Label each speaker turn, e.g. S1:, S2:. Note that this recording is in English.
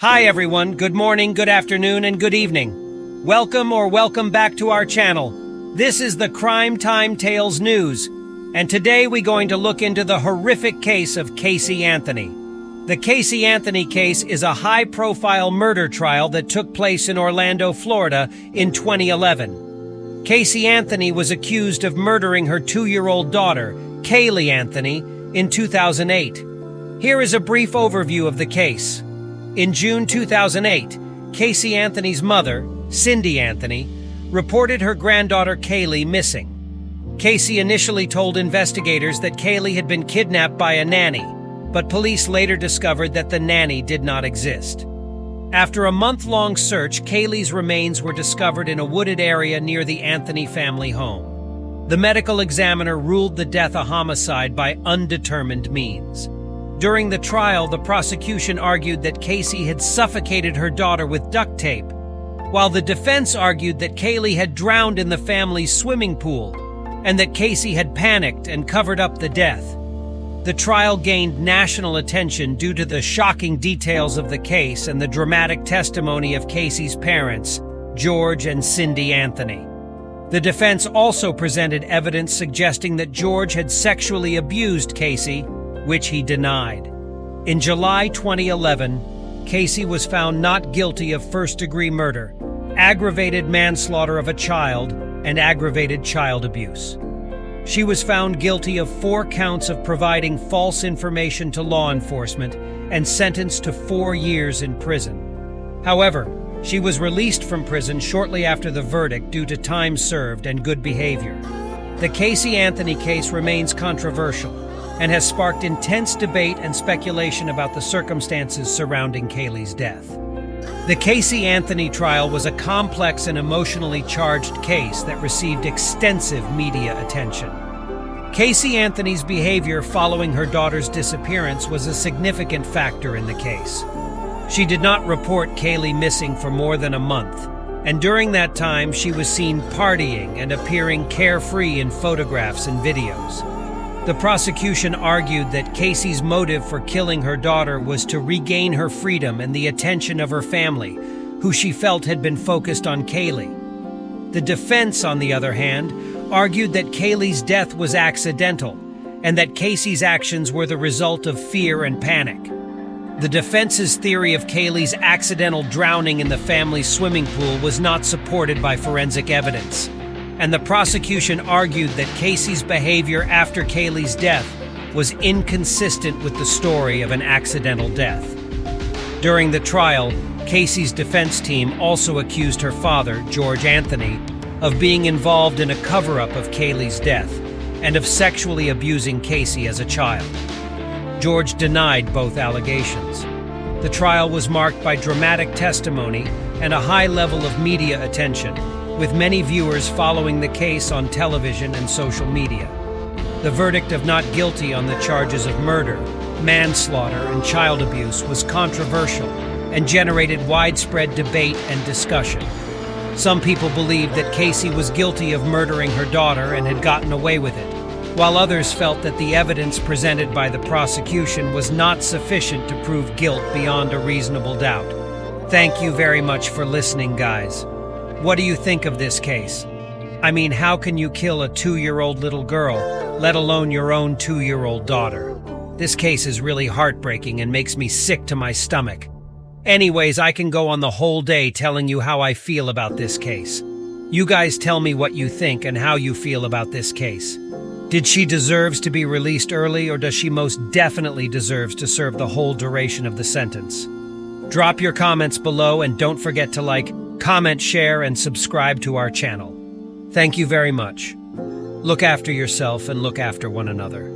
S1: Hi everyone, good morning, good afternoon, and good evening. Welcome back to our channel. This is the Crime Time Tales News, and today we're going to look into the horrific case of Caylee Anthony. The Caylee Anthony case is a high-profile murder trial that took place in Orlando, Florida in 2011. Caylee Anthony was accused of murdering her 2-year-old daughter, Caylee Anthony, in 2008. Here is a brief overview of the case. In June 2008, Caylee Anthony's mother, Cindy Anthony, reported her granddaughter Caylee missing. Caylee initially told investigators that Caylee had been kidnapped by a nanny, but police later discovered that the nanny did not exist. After a month-long search, Caylee's remains were discovered in a wooded area near the Anthony family home. The medical examiner ruled the death a homicide by undetermined means. During the trial, the prosecution argued that Caylee had suffocated her daughter with duct tape, while the defense argued that Caylee had drowned in the family's swimming pool and that Caylee had panicked and covered up the death. The trial gained national attention due to the shocking details of the case and the dramatic testimony of Caylee's parents, George and Cindy Anthony. The defense also presented evidence suggesting that George had sexually abused Caylee, which he denied. In July 2011, Caylee was found not guilty of first-degree murder, aggravated manslaughter of a child, and aggravated child abuse. She was found guilty of 4 counts of providing false information to law enforcement and sentenced to 4 years in prison. However, she was released from prison shortly after the verdict due to time served and good behavior. The Caylee Anthony case remains controversial and has sparked intense debate and speculation about the circumstances surrounding Caylee's death. The Caylee Anthony trial was a complex and emotionally charged case that received extensive media attention. Caylee Anthony's behavior following her daughter's disappearance was a significant factor in the case. She did not report Caylee missing for more than a month, and during that time she was seen partying and appearing carefree in photographs and videos. The prosecution argued that Caylee's motive for killing her daughter was to regain her freedom and the attention of her family, who she felt had been focused on Caylee. The defense, on the other hand, argued that Caylee's death was accidental and that Caylee's actions were the result of fear and panic. The defense's theory of Caylee's accidental drowning in the family's swimming pool was not supported by forensic evidence, and the prosecution argued that Caylee's behavior after Caylee's death was inconsistent with the story of an accidental death. During the trial, Caylee's defense team also accused her father, George Anthony, of being involved in a cover-up of Caylee's death and of sexually abusing Caylee as a child. George denied both allegations. The trial was marked by dramatic testimony and a high level of media attention, with many viewers following the case on television and social media. The verdict of not guilty on the charges of murder, manslaughter, and child abuse was controversial and generated widespread debate and discussion. Some people believed that Caylee was guilty of murdering her daughter and had gotten away with it, while others felt that the evidence presented by the prosecution was not sufficient to prove guilt beyond a reasonable doubt. Thank you very much for listening, guys. What do you think of this case? I mean, how can you kill a 2-year-old little girl, let alone your own 2-year-old daughter? This case is really heartbreaking and makes me sick to my stomach. Anyways, I can go on the whole day telling you how I feel about this case. You guys tell me what you think and how you feel about this case. Did she deserve to be released early, or does she most definitely deserve to serve the whole duration of the sentence? Drop your comments below and don't forget to like, comment, share, and subscribe to our channel. Thank you very much. Look after yourself and look after one another.